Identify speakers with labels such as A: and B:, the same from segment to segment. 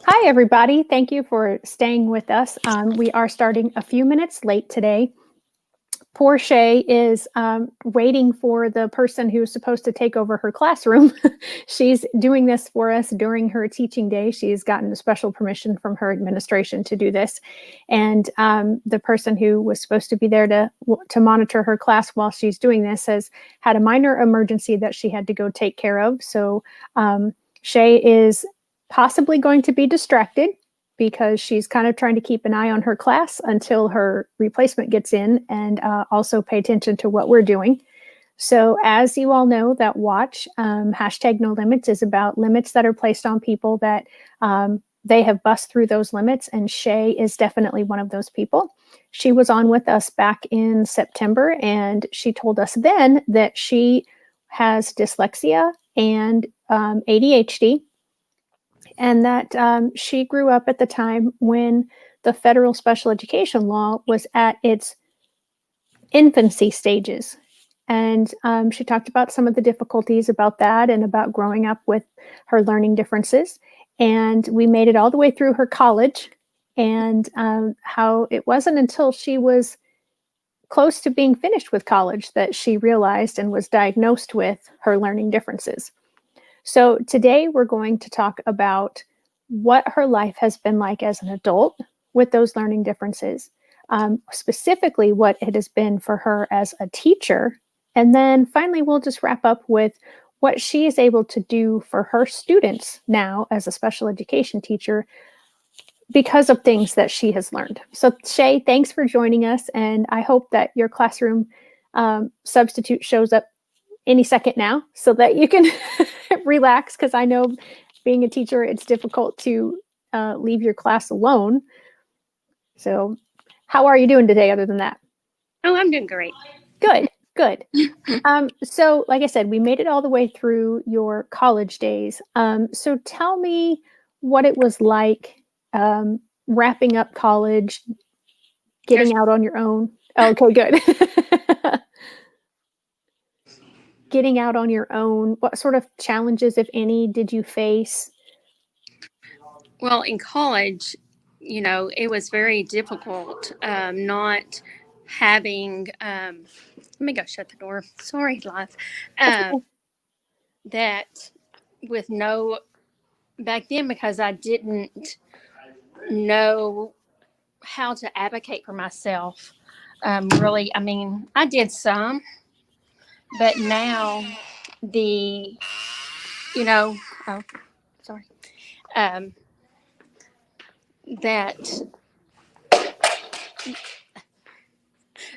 A: Hi, everybody. Thank you for staying with us. We are starting a few minutes late today. Poor Shae is waiting for the person who's supposed to take over her classroom. She's doing this for us during her teaching day. She's gotten a special permission from her administration to do this. And the person who was supposed to be there to monitor her class while she's doing this has had a minor emergency that she had to go take care of. So Shae is possibly going to be distracted because she's kind of trying to keep an eye on her class until her replacement gets in and also pay attention to what we're doing. So as you all know, that watch, hashtag no limits, is about limits that are placed on people that they have bust through those limits, and Shae is definitely one of those people. She was on with us back in September, and she told us then that she has dyslexia and ADHD, and that she grew up at the time when the federal special education law was at its infancy stages. And she talked about some of the difficulties about that and about growing up with her learning differences. And we made it all the way through her college, and how it wasn't until she was close to being finished with college that she realized and was diagnosed with her learning differences. So today we're going to talk about what her life has been like as an adult with those learning differences, specifically what it has been for her as a teacher. And then finally, we'll just wrap up with what she is able to do for her students now as a special education teacher because of things that she has learned. So Shae, thanks for joining us. And I hope that your classroom substitute shows up any second now so that you can relax, because I know being a teacher, it's difficult to leave your class alone. So how are you doing today other than that?
B: Oh, I'm doing great.
A: Good, good. So like I said, we made it all the way through your college days. So tell me what it was like wrapping up college, getting out on your own. Okay, good. Getting out on your own, what sort of challenges, if any, did you face?
B: Well, in college, it was very difficult not having. Let me go shut the door. Sorry, life.
A: That's
B: Uh,
A: okay.
B: that with no back then because I didn't know how to advocate for myself. Really, I mean, I did some, but now the you know, oh, sorry, um, that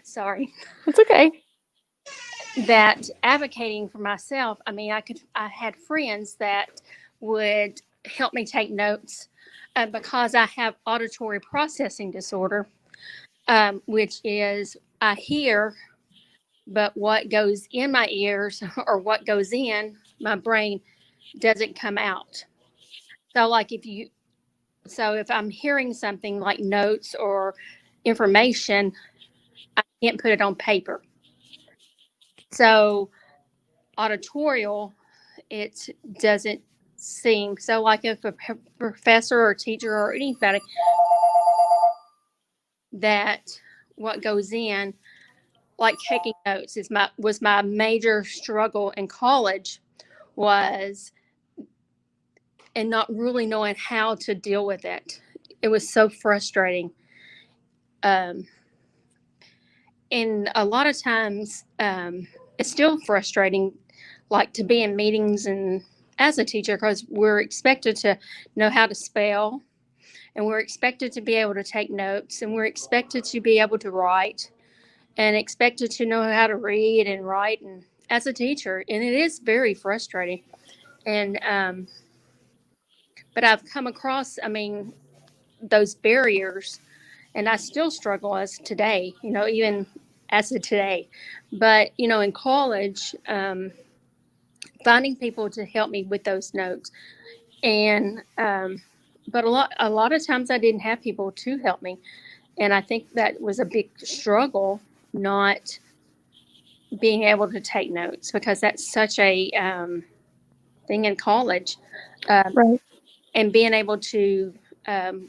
B: sorry.
A: It's okay.
B: That advocating for myself, I had friends that would help me take notes because I have auditory processing disorder, which is I hear, but what goes in my ears or what goes in my brain doesn't come out. So, if I'm hearing something like notes or information, I can't put it on paper. So, auditorial, it doesn't seem so. Like if a professor or teacher or anybody, that what goes in, like taking notes, was my major struggle in college, was and not really knowing how to deal with it. It was so frustrating. Um, and a lot of times, it's still frustrating, like to be in meetings and as a teacher, because we're expected to know how to spell, and we're expected to be able to take notes, and we're expected to be able to write, and expected to know how to read and write, and as a teacher, and it is very frustrating. And but I've come across, those barriers, and I still struggle as today, even as of today. But in college, finding people to help me with those notes, and but a lot of times I didn't have people to help me, and I think that was a big struggle, not being able to take notes, because that's such a thing in college. Um,
A: Right.
B: and being able to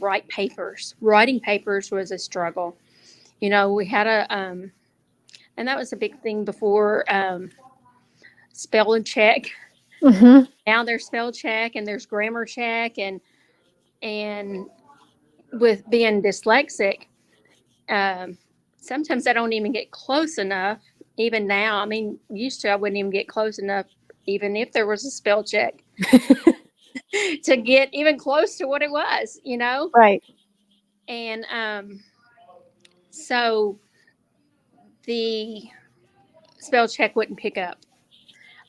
B: write papers. Writing papers was a struggle. You know, we had and that was a big thing before spell and check.
A: Mm-hmm.
B: Now there's spell check and there's grammar check, and with being dyslexic, sometimes I don't even get close enough. Even now, I mean, used to I wouldn't even get close enough, even if there was a spell check, to get even close to what it was, you know?
A: Right.
B: And so the spell check wouldn't pick up,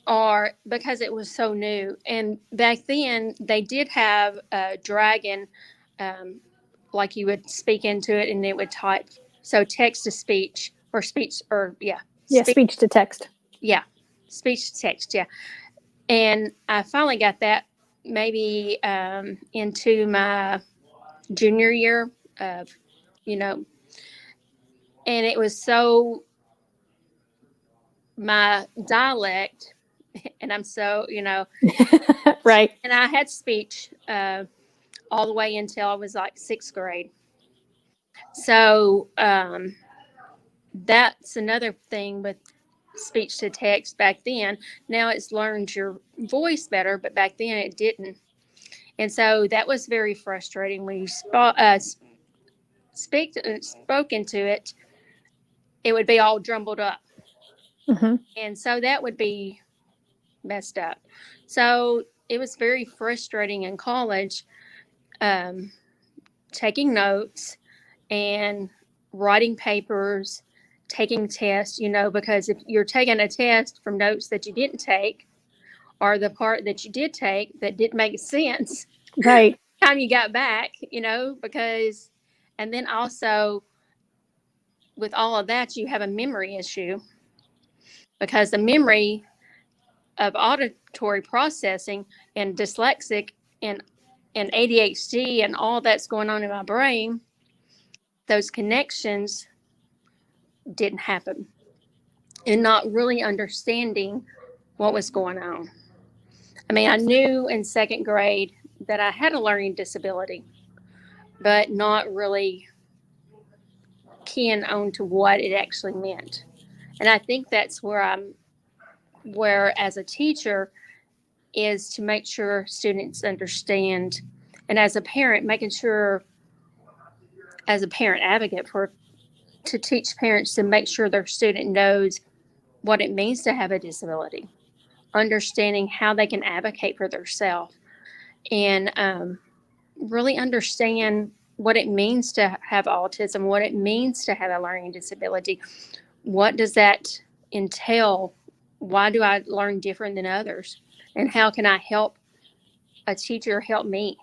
B: or because it was so new. And back then, they did have a dragon, like you would speak into it and it would type. So text to speech, or speech, or yeah.
A: Yeah, speech to text.
B: Yeah, speech to text, yeah. And I finally got that maybe into my junior year of, you know, and it was so, my dialect, and I'm so, you know,
A: Right.
B: and I had speech all the way until I was like 6th grade. So that's another thing with speech to text back then. Now it's learned your voice better, but back then it didn't. And so that was very frustrating when you spoke into it. It would be all jumbled up.
A: Mm-hmm.
B: And so that would be messed up. So it was very frustrating in college, taking notes and writing papers, taking tests, you know, because if you're taking a test from notes that you didn't take, or the part that you did take that didn't make sense,
A: Right.
B: time you got back, you know, because, and then also with all of that, you have a memory issue, because the memory of auditory processing and dyslexic and ADHD and all that's going on in my brain, those connections didn't happen, and not really understanding what was going on. I mean, I knew in 2nd grade that I had a learning disability, but not really keying on to what it actually meant. And I think that's where as a teacher is to make sure students understand, and as a parent, making sure, as a parent advocate, to teach parents to make sure their student knows what it means to have a disability, understanding how they can advocate for themselves, and really understand what it means to have autism, what it means to have a learning disability. What does that entail? Why do I learn different than others? And how can I help a teacher help me?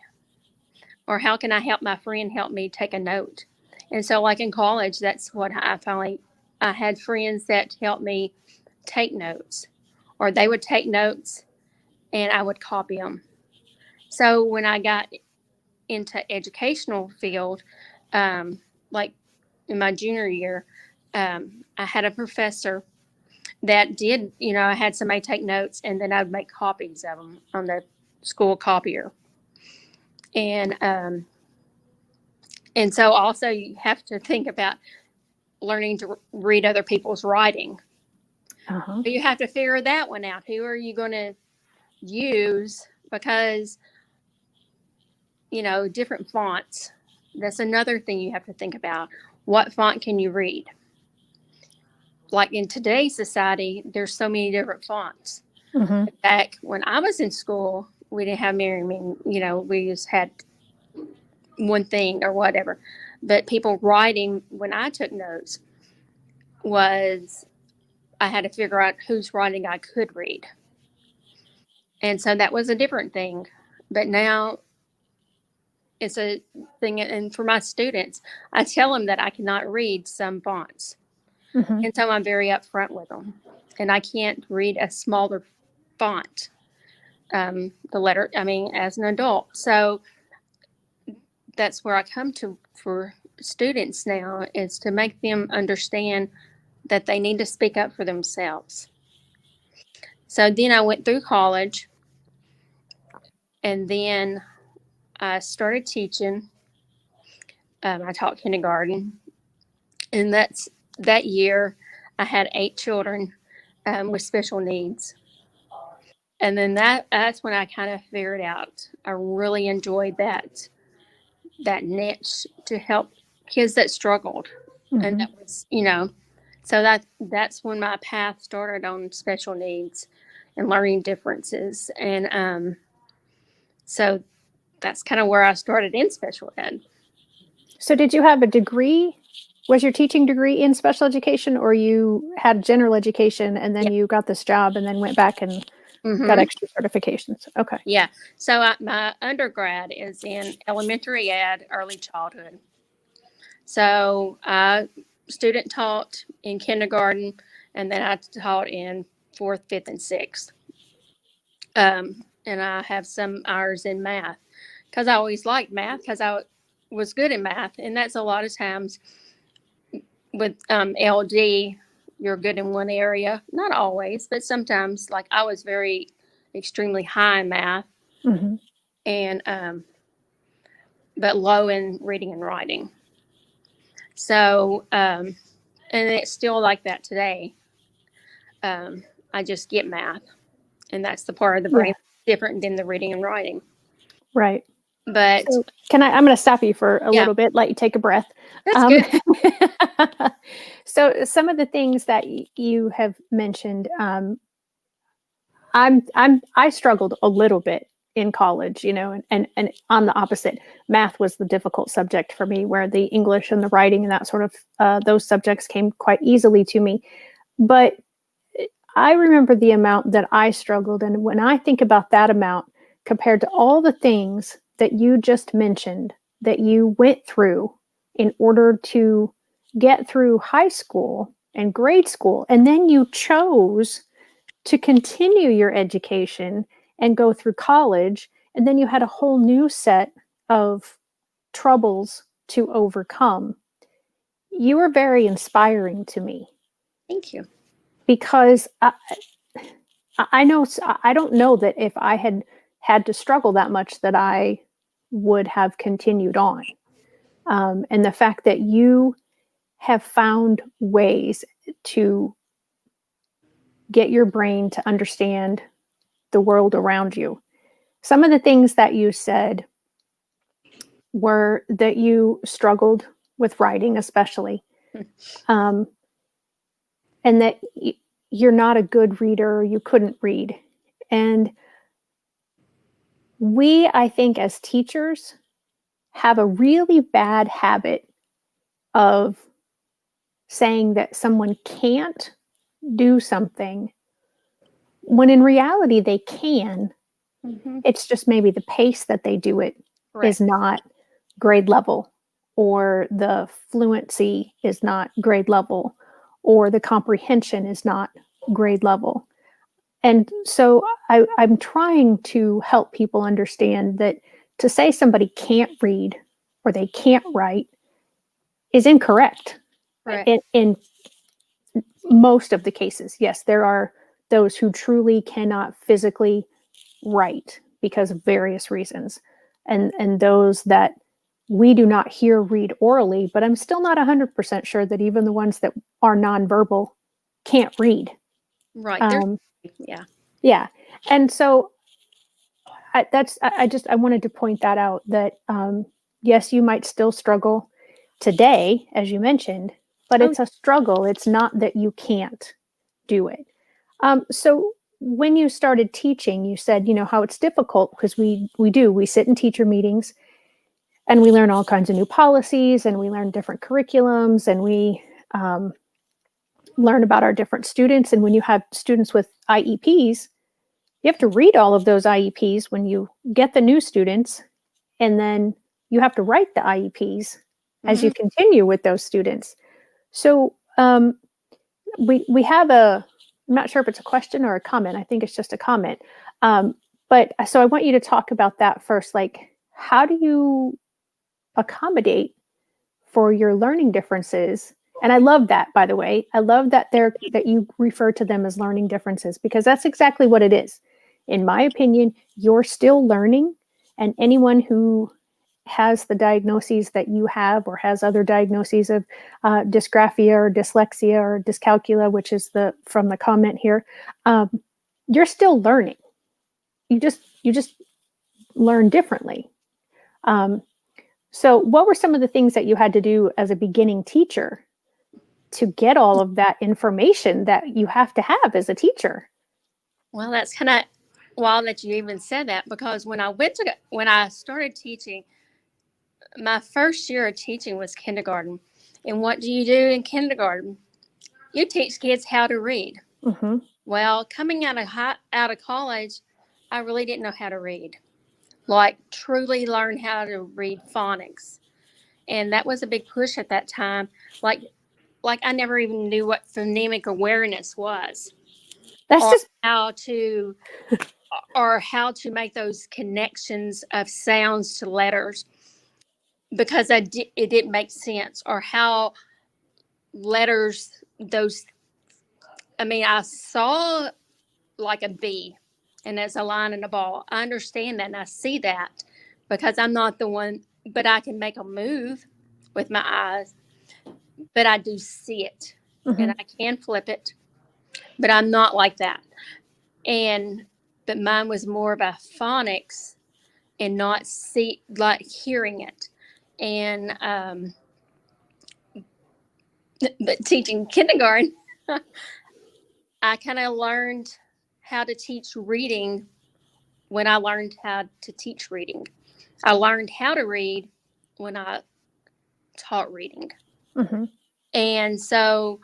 B: Or how can I help my friend help me take a note? And so, like in college, that's what I had friends that helped me take notes, or they would take notes and I would copy them. So when I got into educational field, like in my junior year, I had a professor that did, you know, I had somebody take notes and then I'd make copies of them on the school copier. And so also you have to think about learning to read other people's writing.
A: Uh-huh.
B: You have to figure that one out. Who are you going to use? Because, you know, different fonts. That's another thing you have to think about. What font can you read? Like in today's society, there's so many different fonts.
A: Mm-hmm.
B: Back when I was in school, we didn't have Merriman, you know, we just had one thing or whatever. But people writing, when I took notes, was I had to figure out whose writing I could read. And so that was a different thing. But now it's a thing. And for my students, I tell them that I cannot read some fonts.
A: Mm-hmm.
B: And so I'm very upfront with them. And I can't read a smaller font, the letter, I mean, as an adult. So that's where I come to for students now, is to make them understand that they need to speak up for themselves. So then I went through college, and then I started teaching. I taught kindergarten, and that year I had 8 children with special needs. And then that's when I kind of figured out I really enjoyed that niche to help kids that struggled. And that was, so that's when my path started on special needs and learning differences. And so that's kind of where I started in special ed.
A: So did you have a degree? Was your teaching degree in special education, or you had general education and then you got this job and then went back and got extra certifications? Okay.
B: Yeah. So my undergrad is in elementary ed, early childhood. So I student taught in kindergarten, and then I taught in 4th, 5th, and 6th. And I have some hours in math because I always liked math because I was good in math. And that's a lot of times with LD, you're good in one area. Not always, but sometimes. Like I was extremely high in math, and but low in reading and writing. So, and it's still like that today. I just get math, and that's the part of the brain different than the reading and writing.
A: Right.
B: But
A: so I'm going to stop you for a little bit, let you take a breath.
B: That's good.
A: So some of the things that you have mentioned, I struggled a little bit in college, and on the opposite, math was the difficult subject for me, where the English and the writing and that sort of those subjects came quite easily to me. But I remember the amount that I struggled, and when I think about that amount compared to all the things that you just mentioned that you went through in order to get through high school and grade school, and then you chose to continue your education and go through college, and then you had a whole new set of troubles to overcome. You were very inspiring to me.
B: Thank you.
A: Because I know, I don't know that if I had to struggle that much that I would have continued on. And the fact that you have found ways to get your brain to understand the world around you. Some of the things that you said were that you struggled with writing, especially, and that you're not a good reader, you couldn't read. And we, I think, as teachers, have a really bad habit of saying that someone can't do something when in reality they can. It's just maybe the pace that they do it is not grade level, or the fluency is not grade level, or the comprehension is not grade level. And so I'm trying to help people understand that to say somebody can't read or they can't write is incorrect. In most of the cases. Yes, there are those who truly cannot physically write because of various reasons. And those that we do not hear read orally, but I'm still not 100% sure that even the ones that are nonverbal can't read.
B: Right.
A: Yeah. And so I wanted to point that out, that yes, you might still struggle today, as you mentioned, but it's a struggle. It's not that you can't do it. So when you started teaching, you said, how it's difficult because we sit in teacher meetings and we learn all kinds of new policies, and we learn different curriculums, and we learn about our different students. And when you have students with IEPs, you have to read all of those IEPs when you get the new students, and then you have to write the IEPs as you continue with those students. So we have I'm not sure if it's a question or a comment. I think it's just a comment. But so I want you to talk about that first. Like, how do you accommodate for your learning differences? And I love that, by the way. I love that that you refer to them as learning differences, because that's exactly what it is. In my opinion, you're still learning, And anyone who has the diagnoses that you have or has other diagnoses of dysgraphia or dyslexia or dyscalculia, which is from the comment here, you're still learning. You just learn differently. So what were some of the things that you had to do as a beginning teacher to get all of that information that you have to have as a teacher?
B: Well, that's kind of wild that you even said that, because when I started teaching, my first year of teaching was kindergarten. And what do you do in kindergarten? You teach kids how to read.
A: Mm-hmm.
B: Well, coming out of college, I really didn't know how to read, like truly learn how to read phonics. And that was a big push at that time. Like I never even knew what phonemic awareness was.
A: That's
B: or
A: just
B: how to make those connections of sounds to letters, because it didn't make sense, or how letters, I saw like a B and there's a line and a ball. I understand that and I see that because I'm not the one, but I can make a move with my eyes, but I do see it.
A: mm-hmm.
B: And I can flip it, but I'm not like that. But mine was more about phonics and not hearing it. And but teaching kindergarten, I kind of learned how to teach reading when I learned how to teach reading. I learned how to read when I taught reading.
A: Mm-hmm.
B: And so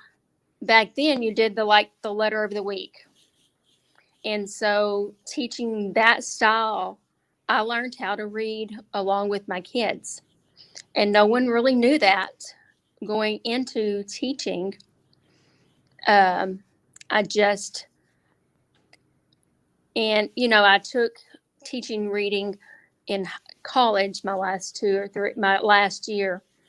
B: back then you did the letter of the week. And so teaching that style, I learned how to read along with my kids. And no one really knew that going into teaching. I took teaching reading in college my last year.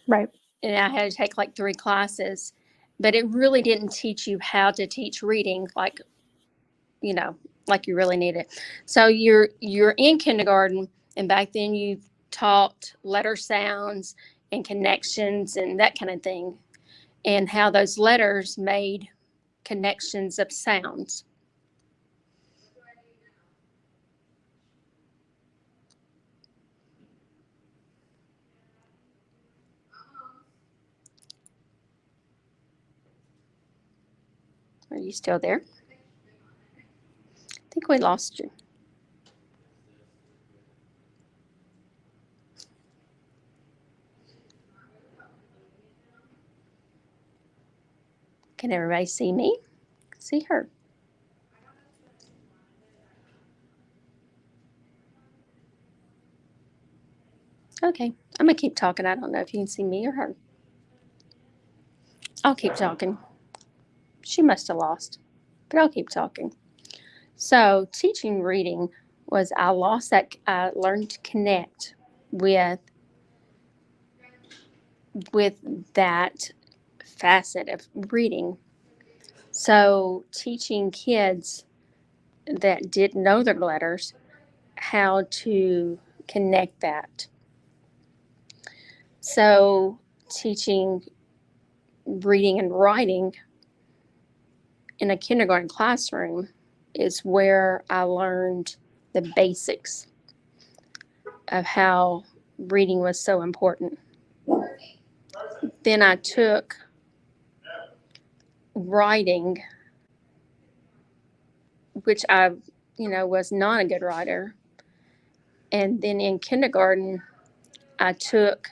A: Right.
B: And I had to take like 3 classes, but it really didn't teach you how to teach reading like you really need it. So you're in kindergarten, and back then you taught letter sounds and connections and that kind of thing, and how those letters made connections of sounds. Are you still there? I think we lost you. Can everybody see me? See her. Okay, I'm going to keep talking. I don't know if you can see me or her. I'll keep talking. She must have lost, but I'll keep talking. So teaching reading was, I learned to connect with that facet of reading. So teaching kids that didn't know their letters how to connect that. So teaching reading and writing in a kindergarten classroom is where I learned the basics of how reading was so important. Then I took writing, which I, was not a good writer. And then in kindergarten, I took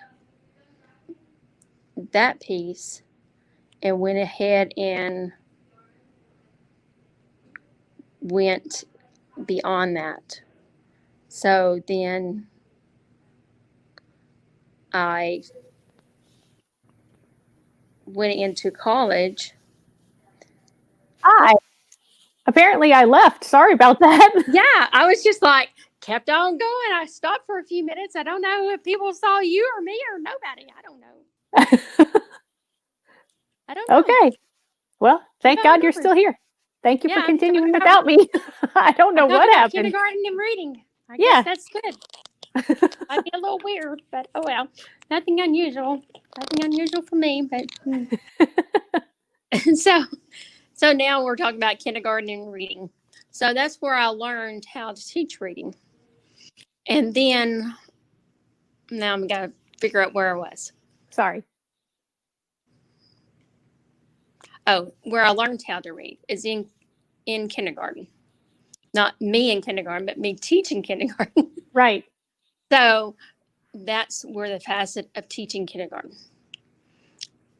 B: that piece and went ahead and went beyond that. So then I went into college.
A: Hi. Apparently I left. Sorry about that.
B: Yeah, I was just kept on going. I stopped for a few minutes. I don't know if people saw you or me or nobody. I don't know. I don't know.
A: Okay. Well, thank God you're still here. Thank you for continuing without me. I don't know what happened.
B: Kindergarten and reading. I
A: guess
B: that's good. Might be a little weird, but oh well. Nothing unusual. Nothing unusual for me, but so so now we're talking about kindergarten and reading. So that's where I learned how to teach reading. And then now I'm gonna figure out where I was.
A: Sorry.
B: Oh, where I learned how to read is in kindergarten. Not me in kindergarten, but me teaching kindergarten.
A: Right.
B: So that's where the facet of teaching kindergarten.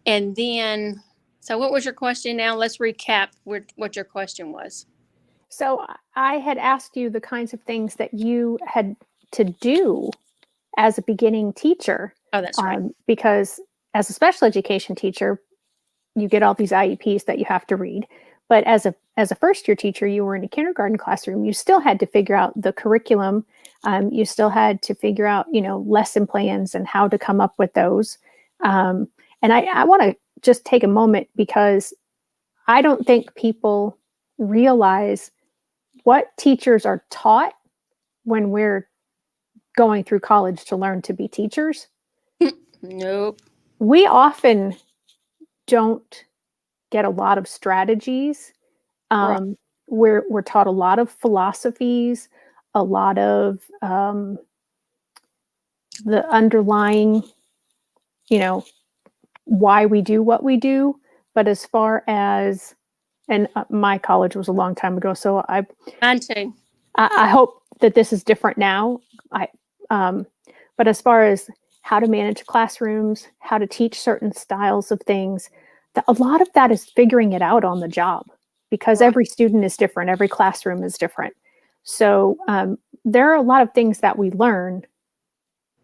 B: And then, so what was your question now? Let's recap what your question was.
A: So I had asked you the kinds of things that you had to do as a beginning teacher.
B: Oh, that's right.
A: Because as a special education teacher, you get all these IEPs that you have to read. But as a first year teacher, you were in a kindergarten classroom. You still had to figure out the curriculum. You still had to figure out, lesson plans and how to come up with those. And I want to just take a moment because I don't think people realize what teachers are taught when we're going through college to learn to be teachers.
B: Nope.
A: We often don't get a lot of strategies.
B: Right.
A: We're taught a lot of philosophies, a lot of the underlying, why we do what we do. But as far as, and my college was a long time ago, so
B: Mine too.
A: I hope that this is different now. But as far as how to manage classrooms, how to teach certain styles of things, a lot of that is figuring it out on the job because
B: Right.
A: every student is different. Every classroom is different. So there are a lot of things that we learn,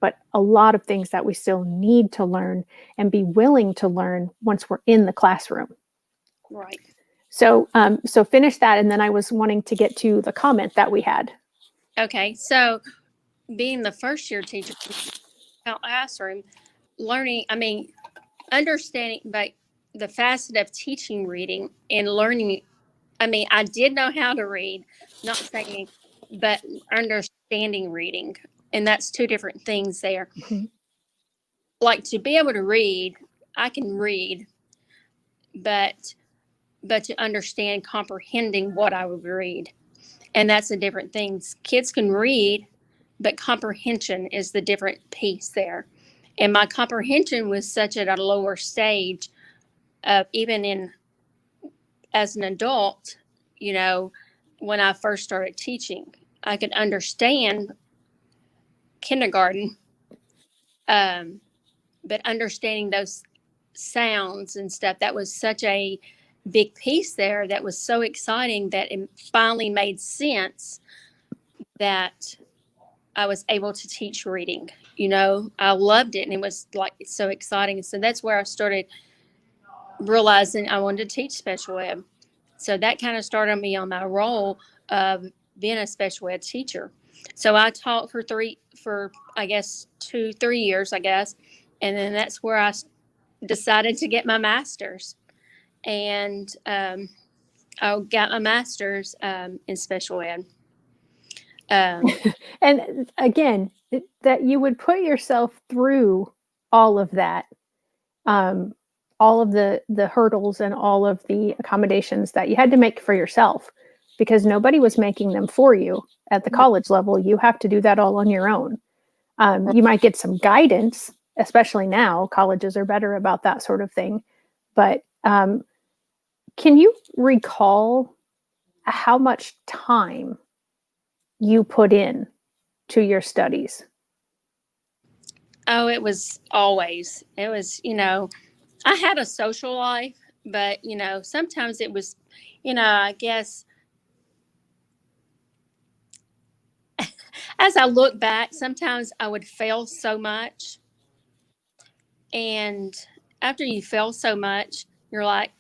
A: but a lot of things that we still need to learn and be willing to learn once we're in the classroom.
B: Right.
A: So finish that. And then I was wanting to get to the comment that we had.
B: Okay. So being the first year teacher in the classroom, learning, understanding but the facet of teaching reading and learning. I did know how to read, not saying, but understanding reading. And that's two different things there.
A: Mm-hmm.
B: Like to be able to read, I can read, but to understand comprehending what I would read. And that's the different things. Kids can read, but comprehension is the different piece there. And my comprehension was such at a lower stage of even as an adult, when I first started teaching, I could understand kindergarten, but understanding those sounds and stuff, that was such a big piece there that was so exciting that it finally made sense that I was able to teach reading. I loved it and it was like so exciting. So that's where I started realizing I wanted to teach special ed. So that kind of started me on my role of being a special ed teacher. So I taught for 2-3 years, and then that's where I decided to get my master's, and I got my master's in special ed.
A: And again, that you would put yourself through all of that, all of the hurdles and all of the accommodations that you had to make for yourself, because nobody was making them for you at the college level. You have to do that all on your own. You might get some guidance, especially now. Colleges are better about that sort of thing. But can you recall how much time you put in to your studies?
B: Oh, it was I had a social life, but sometimes it was, I guess as I look back, sometimes I would fail so much. And after you fail so much, you're like,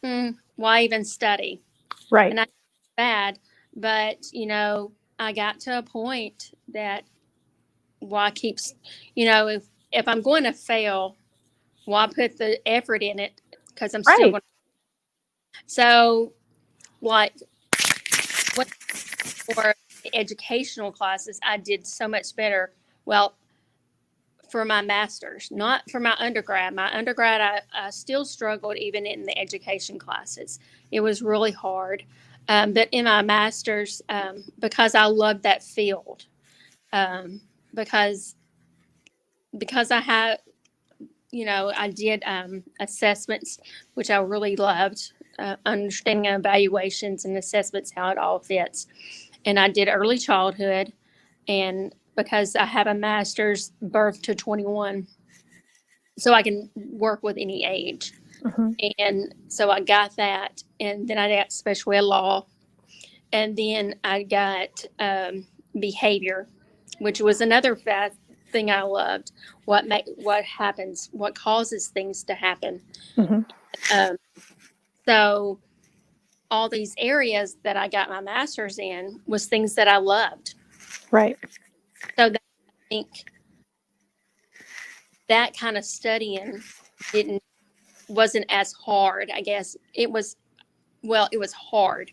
B: why even study?
A: Right.
B: And I bad, but I got to a point that why keep, if I'm going to fail, why put the effort in it? Because I'm still
A: Right.
B: going to. So, like, what for educational classes, I did so much better. Well, for my master's, not for my undergrad. My undergrad, I still struggled even in the education classes. It was really hard. But in my master's, because I loved that field, um, because I had, I did assessments, which I really loved, understanding evaluations and assessments, how it all fits. And I did early childhood, and because I have a master's birth to 21, so I can work with any age.
A: Mhm.
B: And so I got that, and then I got special ed law, and then I got behavior, which was another thing I loved. What happens, what causes things to happen.
A: Mhm.
B: Um, so all these areas that I got my master's in was things that I loved.
A: Right.
B: So that, I think that kind of studying wasn't as hard. I guess it was hard,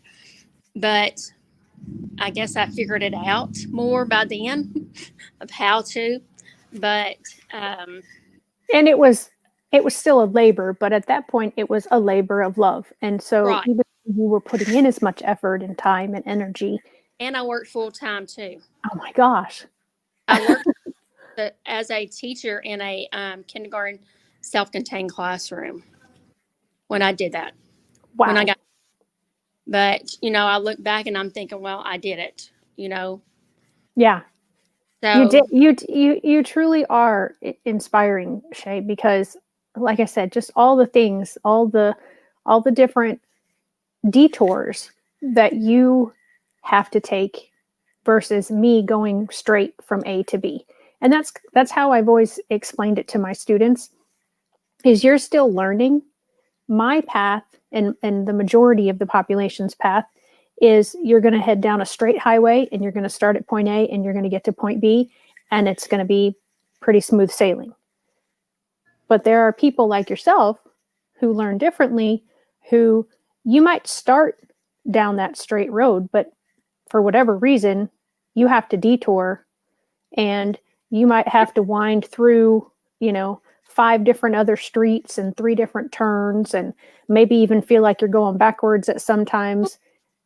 B: but I guess I figured it out more by then of how to. But
A: And it was still a labor, but at that point it was a labor of love. And so
B: right,
A: even if you were putting in as much effort and time and energy.
B: and I worked full time too.
A: Oh my gosh.
B: I worked as a teacher in a kindergarten self-contained classroom when I did that.
A: Wow.
B: When I got, but I look back and I'm thinking, well, I did it.
A: Yeah.
B: So
A: You truly are inspiring, Shae, because like I said, just all the things, all the different detours that you have to take versus me going straight from A to B. And that's how I've always explained it to my students is you're still learning. My path and the majority of the population's path is you're going to head down a straight highway and you're going to start at point A and you're going to get to point B and it's going to be pretty smooth sailing. But there are people like yourself who learn differently, who you might start down that straight road, but for whatever reason, you have to detour and you might have to wind through, 5 different other streets and 3 different turns and maybe even feel like you're going backwards at sometimes.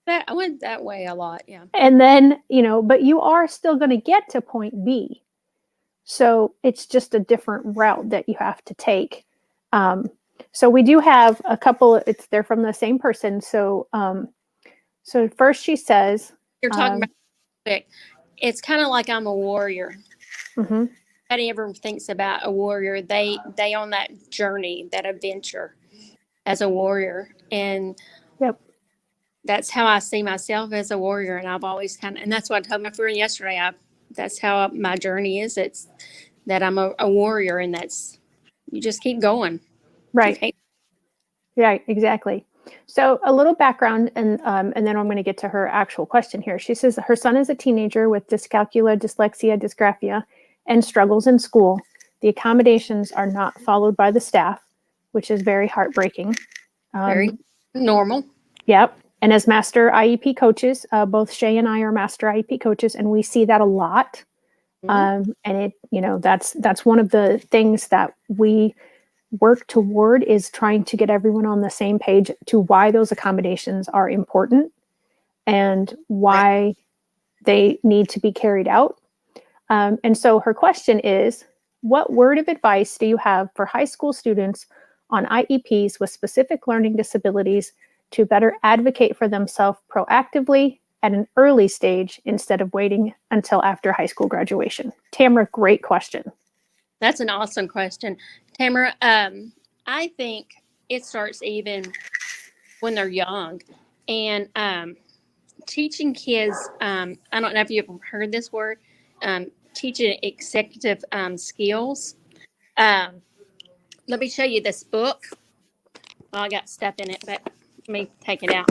B: I went that way a lot, yeah.
A: And then, but you are still going to get to point B. So it's just a different route that you have to take. So we do have a couple, they're from the same person. So, so first she says,
B: You're talking about quick. It's kind of like I'm a warrior.
A: Mm-hmm.
B: Nobody ever thinks about a warrior. They on that journey, that adventure as a warrior. And
A: Yep.
B: that's how I see myself, as a warrior. And I've always and that's what I told my friend yesterday. That's how my journey is. It's that I'm a warrior, and you just keep going.
A: Right. Yeah, exactly. So a little background, and then I'm going to get to her actual question here. She says her son is a teenager with dyscalculia, dyslexia, dysgraphia, and struggles in school. The accommodations are not followed by the staff, which is very heartbreaking.
B: Very normal.
A: Yep. And as master IEP coaches, both Shae and I are master IEP coaches, and we see that a lot. And that's one of the things that we work toward is trying to get everyone on the same page to why those accommodations are important and why they need to be carried out. And so her question is, what word of advice do you have for high school students on IEPs with specific learning disabilities to better advocate for themselves proactively at an early stage instead of waiting until after high school graduation? Tamara, great question.
B: That's an awesome question, Tamara. I think it starts even when they're young, and teaching kids. I don't know if you've heard this word. Teaching executive skills. Let me show you this book. Well, I got stuff in it, but let me take it out.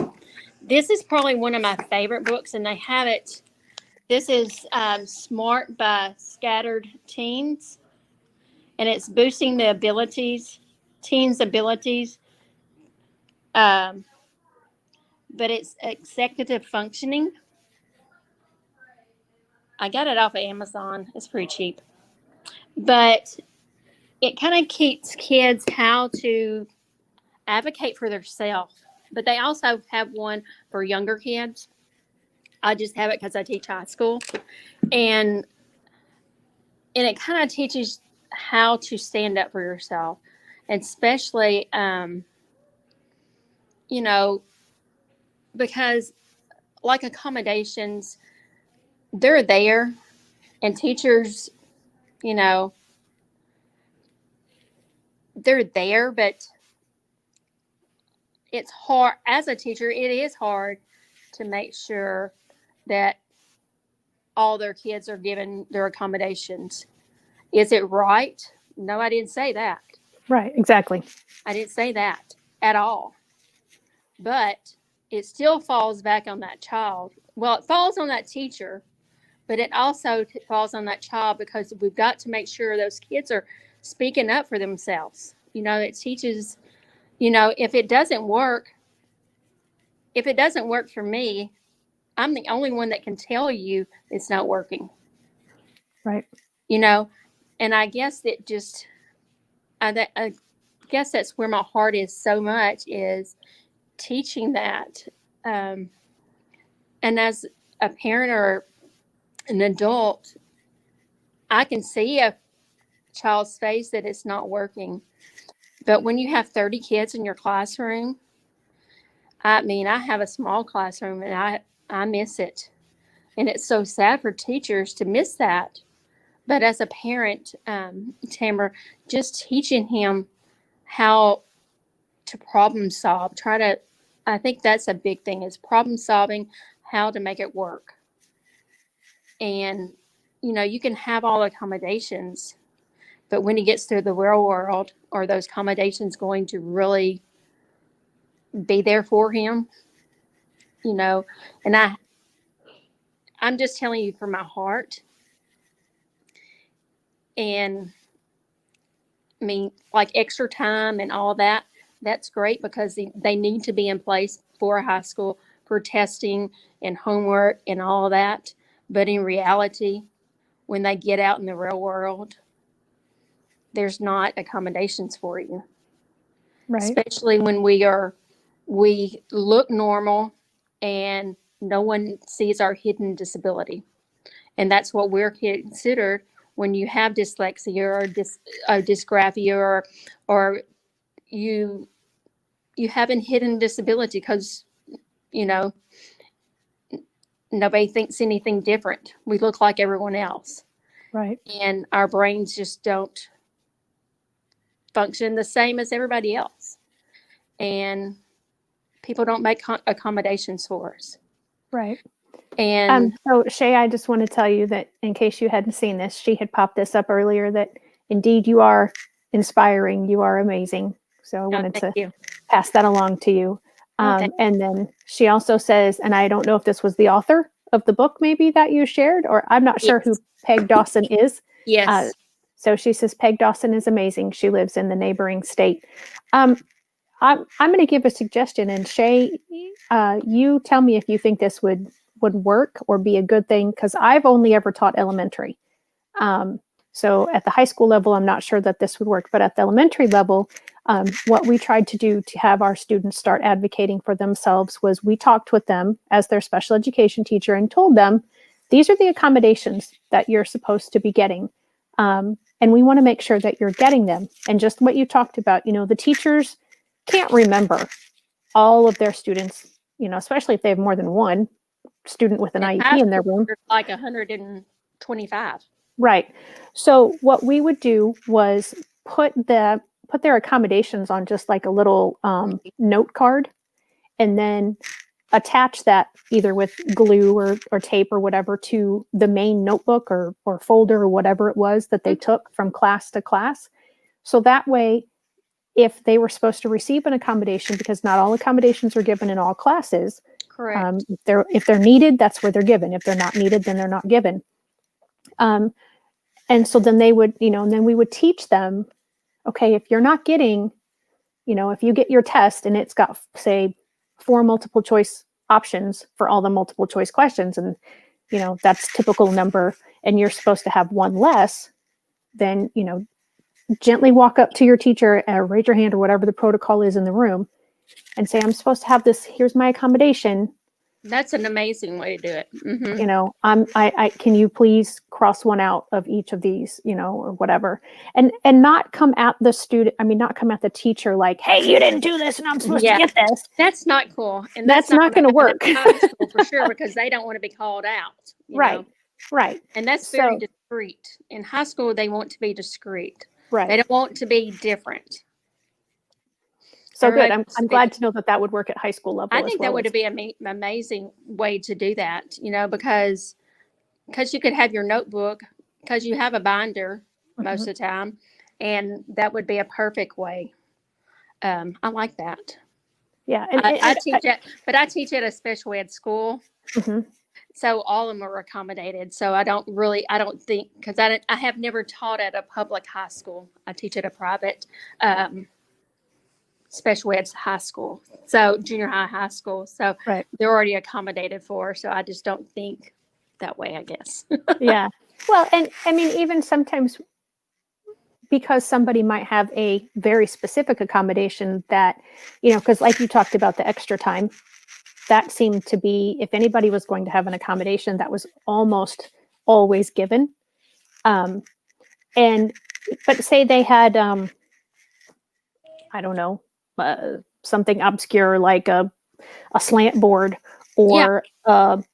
B: This is probably one of my favorite books, and they have it. This is Smart by Scattered Teens, and it's boosting the teens' abilities. But it's executive functioning. I got it off of Amazon. It's pretty cheap. but it kind of keeps kids how to advocate for themselves. But they also have one for younger kids. I just have it because I teach high school, and it kind of teaches how to stand up for yourself, and especially you know, because like accommodations, they're there, and teachers, you know, they're there, but it's hard as a teacher. It is hard to make sure that all their kids are given their accommodations. Is it right? No, I didn't say that.
A: Right, exactly.
B: I didn't say that at all. But it still falls back on that child. Well, it falls on that teacher, but it also falls on that child, because we've got to make sure those kids are speaking up for themselves. It teaches, if it doesn't work for me, I'm the only one that can tell you it's not working.
A: Right.
B: And I guess it just, I guess that's where my heart is so much, is teaching that. And as a parent or an adult, I can see a child's face that it's not working. But when you have 30 kids in your classroom, I have a small classroom, and I miss it. And it's so sad for teachers to miss that. But as a parent, Tamara, just teaching him how to problem solve, I think that's a big thing, is problem solving, how to make it work. And, you can have all accommodations, but when he gets through the real world, are those accommodations going to really be there for him? And I'm just telling you from my heart. And like extra time and all that, that's great, because they need to be in place for a high school, for testing and homework and all that. But in reality, when they get out in the real world, there's not accommodations for you.
A: Right.
B: Especially when we look normal and no one sees our hidden disability. And that's what we're considered when you have dyslexia or dysgraphia, or you have a hidden disability, because nobody thinks anything different. We look like everyone else.
A: Right.
B: And our brains just don't function the same as everybody else. And people don't make accommodations for us.
A: Right.
B: And
A: so Shae, I just want to tell you that in case you hadn't seen this, she had popped this up earlier, that indeed you are inspiring. You are amazing. So I wanted to pass that along to you. And then she also says, and I don't know if this was the author of the book maybe that you shared, or I'm not sure who Peg Dawson is.
B: Yes.
A: So she says, Peg Dawson is amazing. She lives in the neighboring state. I'm going to give a suggestion, and Shae, you tell me if you think this would work or be a good thing, because I've only ever taught elementary. So at the high school level, I'm not sure that this would work, but at the elementary level, what we tried to do to have our students start advocating for themselves was we talked with them as their special education teacher and told them, these are the accommodations that you're supposed to be getting. And we want to make sure that you're getting them. And just what you talked about, the teachers can't remember all of their students, especially if they have more than one student with an IEP in their room.
B: Like 125.
A: Right. So what we would do was put their accommodations on just like a little note card, and then attach that either with glue or tape or whatever to the main notebook or folder or whatever it was that they took from class to class. So that way, if they were supposed to receive an accommodation, because not all accommodations are given in all classes.
B: Correct.
A: If they're needed, that's where they're given. If they're not needed, then they're not given. And so then they would, and then we would teach them, okay, if you're not getting, if you get your test and it's got, say, 4 multiple choice options for all the multiple choice questions, and, that's typical number, and you're supposed to have 1 less, then, gently walk up to your teacher, raise your hand or whatever the protocol is in the room, and say, I'm supposed to have this. Here's my accommodation.
B: That's an amazing way to do it.
A: I can you please cross one out of each of these, or whatever, and not come at the student. I mean, not come at the teacher like, hey, you didn't do this, and I'm supposed to get this.
B: That's not cool, and
A: that's not going to work
B: in high school for sure, because they don't want to be called out.
A: Right.
B: And that's very discreet. In high school, they want to be discreet.
A: Right.
B: They don't want to be different.
A: So good. I'm glad to know that would work at high school level.
B: I think that would be an amazing way to do that, because you could have your notebook, because you have a binder most of the time, and that would be a perfect way. I like that.
A: Yeah.
B: And I teach it, but I teach at a special ed school. So all of them are accommodated. So I don't think, because I have never taught at a public high school. I teach at a private special ed high school, so junior high school. So they're already accommodated for. So I just don't think that way, I guess.
A: Yeah. Well, and I mean, even sometimes because somebody might have a very specific accommodation that, because like you talked about the extra time, that seemed to be, if anybody was going to have an accommodation, that was almost always given. But say they had, I don't know, something obscure like a slant board or a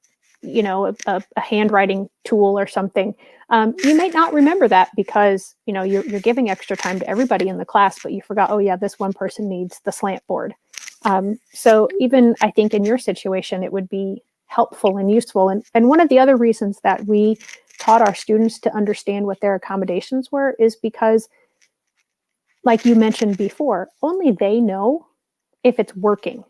A: handwriting tool or something. You may not remember that because you're giving extra time to everybody in the class, but you forgot, oh yeah, this one person needs the slant board. So even I think in your situation, it would be helpful and useful. And one of the other reasons that we taught our students to understand what their accommodations were is because, like you mentioned before, only they know if it's working.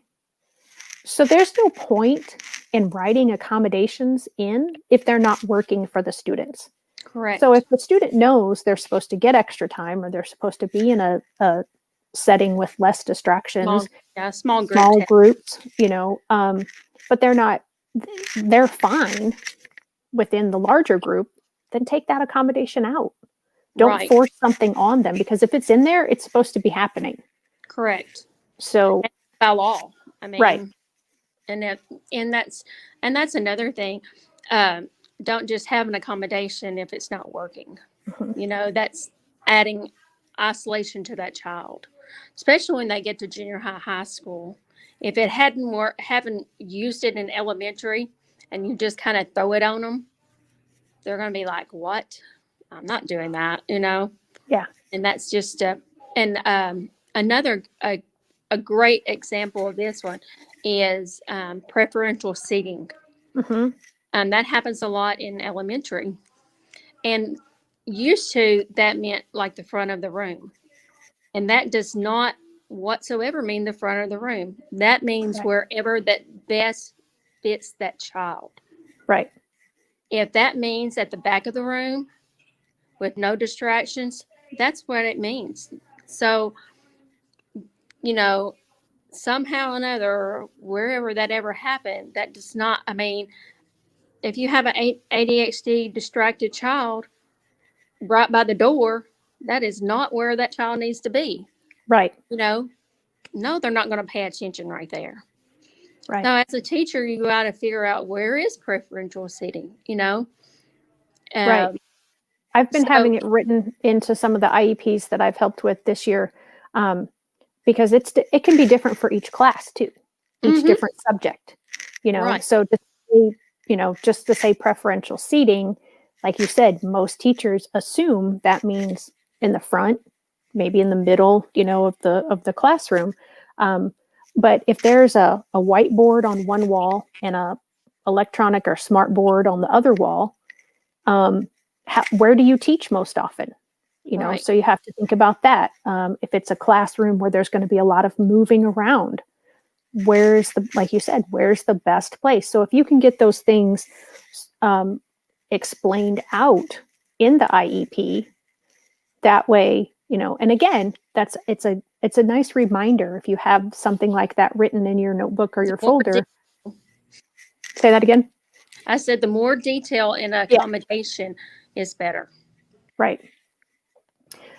A: So there's no point in writing accommodations in if they're not working for the students.
B: Correct.
A: So if the student knows they're supposed to get extra time, or they're supposed to be in a setting with less distractions,
B: small
A: groups, but they're fine within the larger group, then take that accommodation out. Don't force something on them, because if it's in there, it's supposed to be happening.
B: Correct.
A: So
B: by law, I mean,
A: right.
B: And that's another thing. Don't just have an accommodation if it's not working. That's adding isolation to that child, especially when they get to junior high school. If it haven't used it in elementary, and you just kind of throw it on them, they're going to be like, what? I'm not doing that,
A: Yeah.
B: And that's just another a great example of this one is preferential seating. That happens a lot in elementary, and used to that meant like the front of the room, and that does not whatsoever mean the front of the room. That means wherever that best fits that child.
A: Right.
B: If that means at the back of the room with no distractions, that's what it means. So, somehow or another, wherever that ever happened, that does not, I mean, if you have an ADHD distracted child right by the door, that is not where that child needs to be.
A: Right.
B: No, they're not going to pay attention right there.
A: Right.
B: So as a teacher, you got to figure out where is preferential seating,
A: Right. I've been having it written into some of the IEPs that I've helped with this year, because it can be different for each class too, each different subject, so just to say preferential seating, like you said, most teachers assume that means in the front, maybe in the middle, of the classroom. But if there's a whiteboard on one wall and a electronic or smart board on the other wall, where do you teach most often? So you have to think about that. If it's a classroom where there's going to be a lot of moving around, like you said, where's the best place? So if you can get those things explained out in the IEP, that way, and again, it's a nice reminder if you have something like that written in your notebook or your folder. Say that again.
B: I said the more detail in accommodation is better.
A: Right.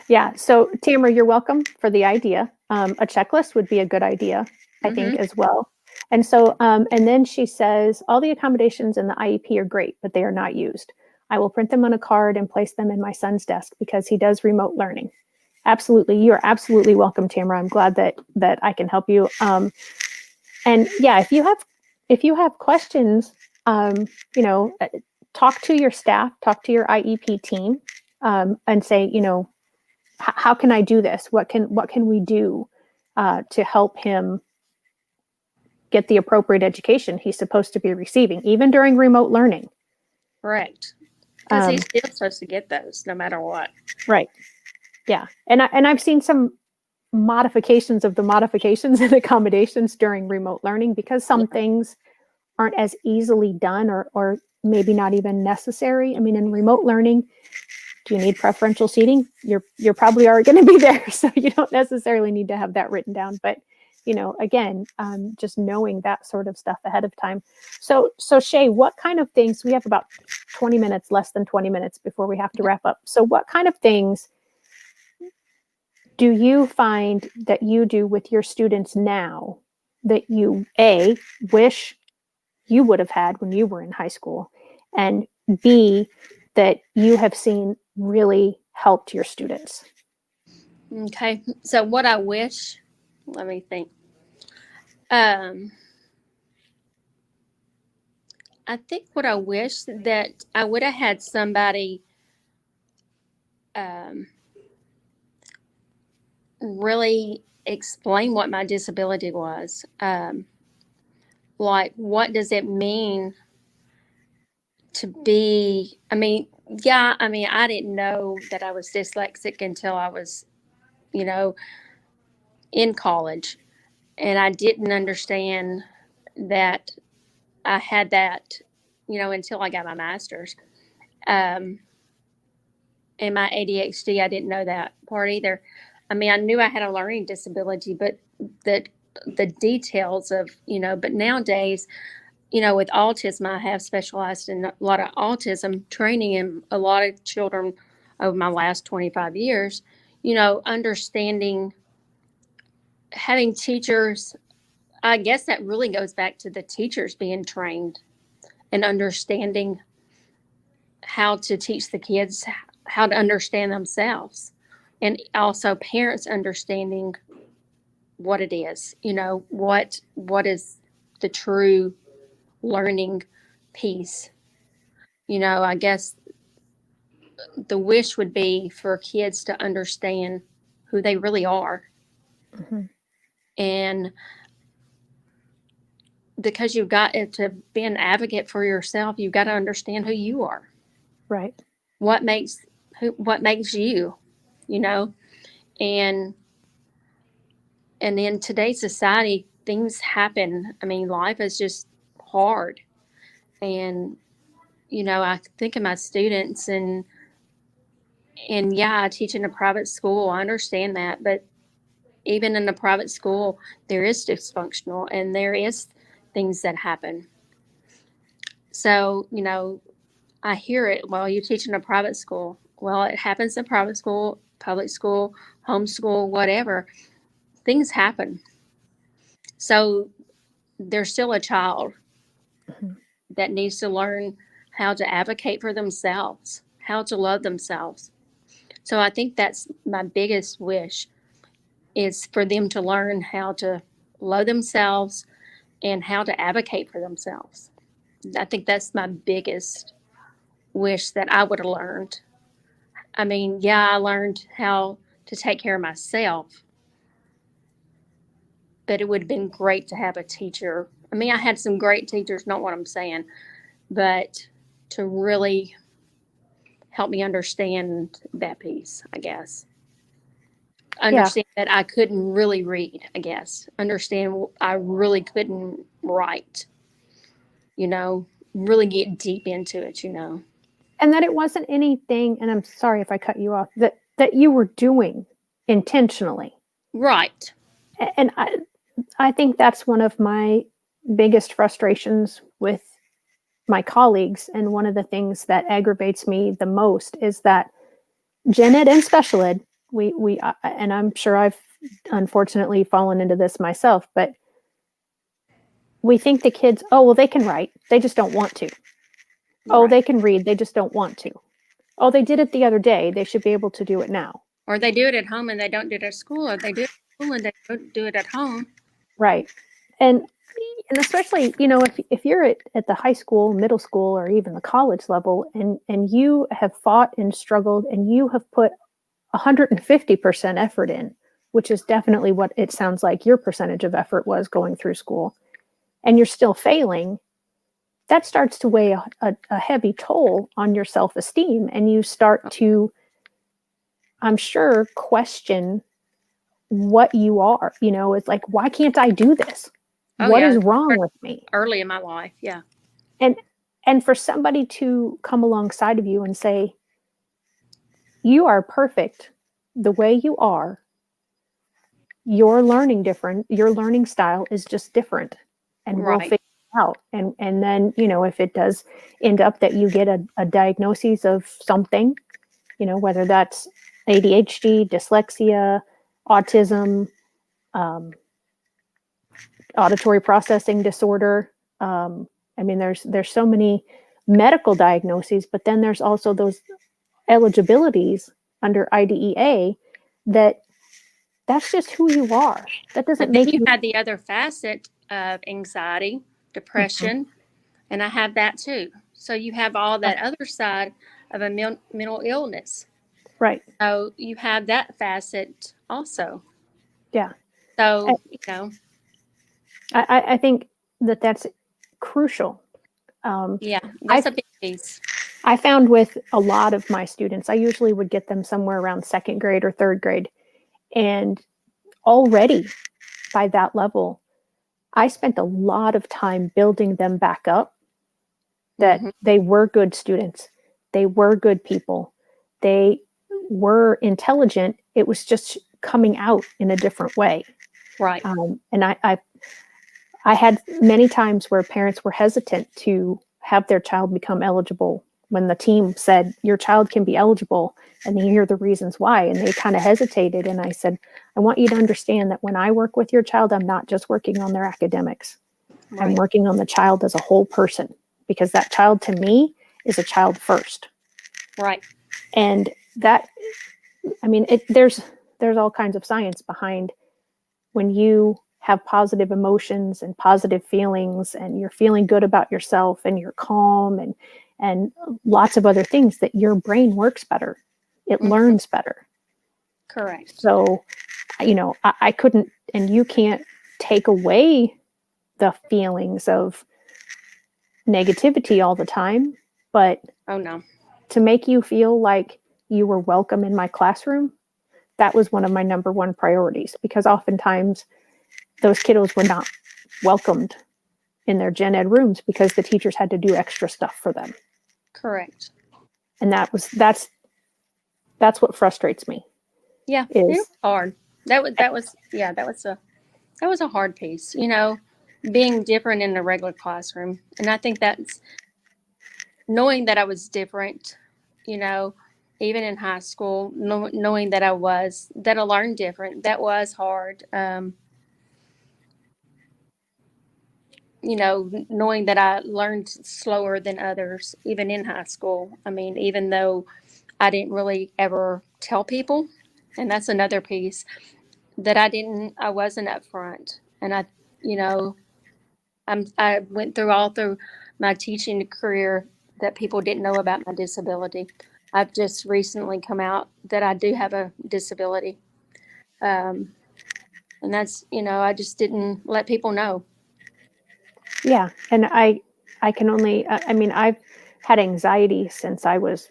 A: Yeah. So Tamara, you're welcome for the idea. A checklist would be a good idea, I think, as well. And so, and then she says, all the accommodations in the IEP are great, but they are not used. I will print them on a card and place them in my son's desk because he does remote learning. Absolutely. You are absolutely welcome, Tamara. I'm glad that I can help you. And yeah, if you have questions, you know, talk to your staff, talk to your IEP team, and say, you know, how can I do this? What can we do to help him get the appropriate education he's supposed to be receiving, even during remote learning?
B: Correct. Because he's still supposed to get those no matter what.
A: Right. Yeah. And I've seen some modifications of the modifications and accommodations during remote learning because some things aren't as easily done or maybe not even necessary. I mean, in remote learning, do you need preferential seating? You're probably already going to be there, so you don't necessarily need to have that written down. But you know, again, just knowing that sort of stuff ahead of time. So Shae, what kind of things? We have about 20 minutes, less than 20 minutes before we have to wrap up. So what kind of things do you find that you do with your students now that you wish you would have had when you were in high school, and B, that you have seen really helped your students?
B: Okay. So what I wish, let me think. I think what I wish that I would have had somebody really explain what my disability was. Like, what does it mean to be, I mean, I didn't know that I was dyslexic until I was, you know, in college. And I didn't understand that I had that, you know, until I got my master's. And my ADHD, I didn't know that part either. I mean, I knew I had a learning disability, but the details of, you know, but nowadays, you know, with autism, I have specialized in a lot of autism training in a lot of children over my last 25 years, you know, understanding, having teachers, I guess that really goes back to the teachers being trained and understanding how to teach the kids how to understand themselves, and also parents understanding what it is, you know, what is the true learning piece. You know, I guess the wish would be for kids to understand who they really are. And because you've got to be an advocate for yourself, you've got to understand who you are.
A: Right.
B: What makes you, you know, and in today's society, things happen. I mean, life is just hard. And, you know, I think of my students and yeah, I teach in a private school. I understand that. But even in a private school, there is dysfunctional and there is things that happen. So, you know, I hear it. Well, you teach in a private school. Well, it happens in private school, public school, homeschool, whatever. Things happen. So there's still a child that needs to learn how to advocate for themselves, how to love themselves. So I think that's my biggest wish, is for them to learn how to love themselves and how to advocate for themselves. I think that's my biggest wish that I would have learned. I mean, yeah, I learned how to take care of myself, but it would have been great to have a teacher. I mean, I had some great teachers, not what I'm saying, but to really help me understand that piece, I guess. Understand that I couldn't really read, I guess. Understand I really couldn't write, you know, really get deep into it, you know.
A: And that it wasn't anything, and I'm sorry if I cut you off, that you were doing intentionally.
B: Right.
A: And I think that's one of my biggest frustrations with my colleagues. And one of the things that aggravates me the most is that gen ed and special ed, And I'm sure I've unfortunately fallen into this myself, but we think the kids, oh, well, they can write. They just don't want to. Oh,
B: Right.
A: they can read. They just don't want to. Oh, they did it the other day. They should be able to do it now.
B: Or they do it at home and they don't do it at school, or they do it at school and they don't do it at home.
A: Right. And especially, you know, if you're at the high school, middle school, or even the college level, and you have fought and struggled and you have put 150% effort in, which is definitely what it sounds like your percentage of effort was going through school, and you're still failing, that starts to weigh a heavy toll on your self-esteem. And you start to, I'm sure, question what you are. You know, it's like, why can't I do this?
B: Oh,
A: What
B: yeah.
A: is wrong with me?
B: Early in my life, yeah.
A: And for somebody to come alongside of you and say, you are perfect the way you are. You're learning different. Your learning style is just different. And we'll
B: Right.
A: figure it out. And then, you know, if it does end up that you get a diagnosis of something, you know, whether that's ADHD, dyslexia, autism, auditory processing disorder. I mean, there's so many medical diagnoses, but then there's also those eligibilities under IDEA that's just who you are. That doesn't
B: But then
A: make
B: you
A: you.
B: had the other facet of anxiety, depression, and I have that too. So you have all that other side of a mental illness.
A: Right.
B: So you have that facet also.
A: Yeah.
B: So, you know,
A: I think that's crucial.
B: yeah, that's a big piece.
A: I found with a lot of my students, I usually would get them somewhere around second grade or third grade. And already by that level, I spent a lot of time building them back up, that they were good students. They were good people. They were intelligent. It was just coming out in a different way.
B: Right.
A: And I had many times where parents were hesitant to have their child become eligible when the team said, your child can be eligible, and you hear the reasons why, and they kind of hesitated. And I said, I want you to understand that when I work with your child, I'm not just working on their academics.
B: Right.
A: I'm working on the child as a whole person, because that child to me is a child first.
B: Right.
A: And that, I mean, there's all kinds of science behind when you have positive emotions and positive feelings, and you're feeling good about yourself, and you're calm, and lots of other things, that your brain works better. It learns better.
B: Correct.
A: So, you know, I couldn't, and you can't take away the feelings of negativity all the time, but
B: Oh, no.
A: to make you feel like you were welcome in my classroom, that was one of my number one priorities, because oftentimes those kiddos were not welcomed in their gen ed rooms because the teachers had to do extra stuff for them.
B: Correct.
A: And that's what frustrates me.
B: Yeah, it was hard. That was a hard piece, you know, being different in the regular classroom. And I think that's knowing that I was different, you know, even in high school, knowing that I learned different, that was hard. You know, knowing that I learned slower than others, even in high school. I mean, even though I didn't really ever tell people, and that's another piece that I wasn't upfront. And you know, I went all through my teaching career that people didn't know about my disability. I've just recently come out that I do have a disability. And that's, you know, I just didn't let people know.
A: Yeah. And I can only, I mean, I've had anxiety since I was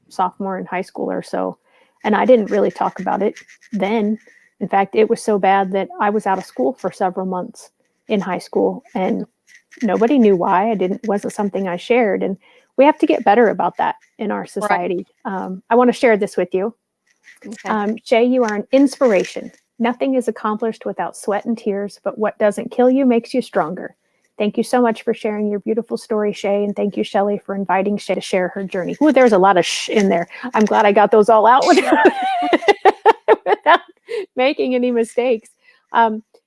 A: sophomore in high school or so, and I didn't really talk about it then. In fact, it was so bad that I was out of school for several months in high school, and nobody knew why. Wasn't something I shared, and we have to get better about that in our society. Right. I want to share this with you. Okay. Shae, you are an inspiration. Nothing is accomplished without sweat and tears, but what doesn't kill you makes you stronger. Thank you so much for sharing your beautiful story, Shae. And thank you, Shelley, for inviting Shae to share her journey. Ooh, there's a lot of sh in there. I'm glad I got those all out without, without making any mistakes.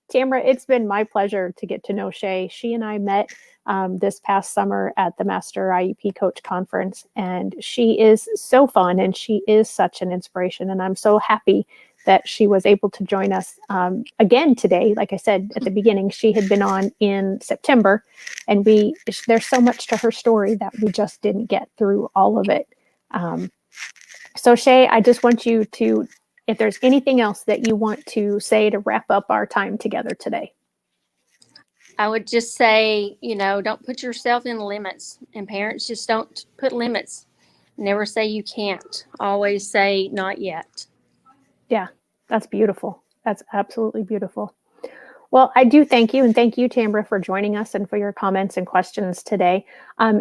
A: Tamara, it's been my pleasure to get to know Shae. She and I met this past summer at the Master IEP Coach Conference, and she is so fun and she is such an inspiration. And I'm so happy that she was able to join us again today. Like I said at the beginning, she had been on in September, and there's so much to her story that we just didn't get through all of it. So Shae, I just want you to, if there's anything else that you want to say to wrap up our time together today.
B: I would just say, don't put yourself in limits, and parents just don't put limits. Never say you can't. Always say not yet.
A: Yeah, that's beautiful. That's absolutely beautiful. Well, I do thank you. And thank you, Tamara, for joining us and for your comments and questions today.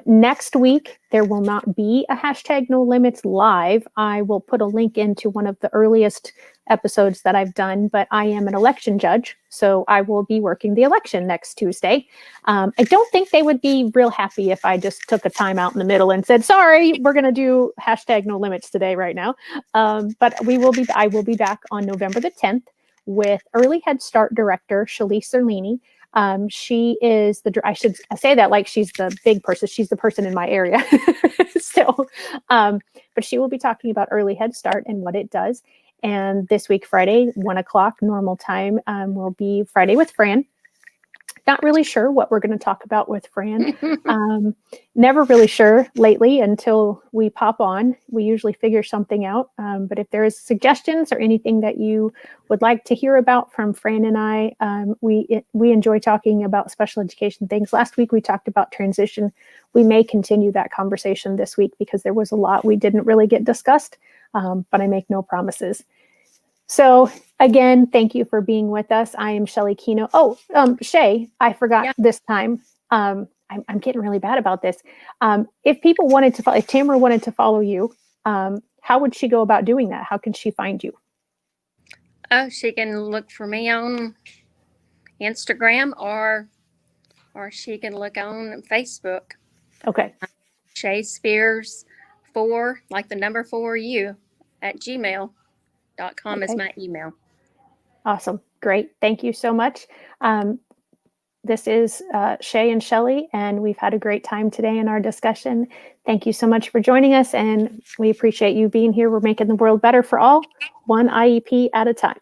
A: Next week, there will not be a hashtag No Limits live. I will put a link into one of the earliest episodes that I've done, but I am an election judge, so I will be working the election next Tuesday. I don't think they would be real happy if I just took a time out in the middle and said, sorry, we're going to do hashtag No Limits today right now. But I will be back on November the 10th. With Early Head Start Director, Shelley. She is I should say that like she's the big person. She's the person in my area. But she will be talking about Early Head Start and what it does. And this week, Friday, 1:00 normal time, will be Friday with Fran. Not really sure what we're going to talk about with Fran. Never really sure lately until we pop on. We usually figure something out. But if there is suggestions or anything that you would like to hear about from Fran and I, we enjoy talking about special education things. Last week we talked about transition. We may continue that conversation this week because there was a lot we didn't really get discussed, but I make no promises. So again, thank you for being with us. I am Shelley Keno. Oh, Shae, I forgot this time. I'm getting really bad about this. If people wanted to if Tamara wanted to follow you, how would she go about doing that? How can she find you?
B: Oh, she can look for me on Instagram or she can look on Facebook.
A: Okay.
B: Shae Spears 4, like the number 4U at gmail.com is my email.
A: Awesome. Great. Thank you so much. This is Shae and Shelley, and we've had a great time today in our discussion. Thank you so much for joining us, and we appreciate you being here. We're making the world better for all, one IEP at a time.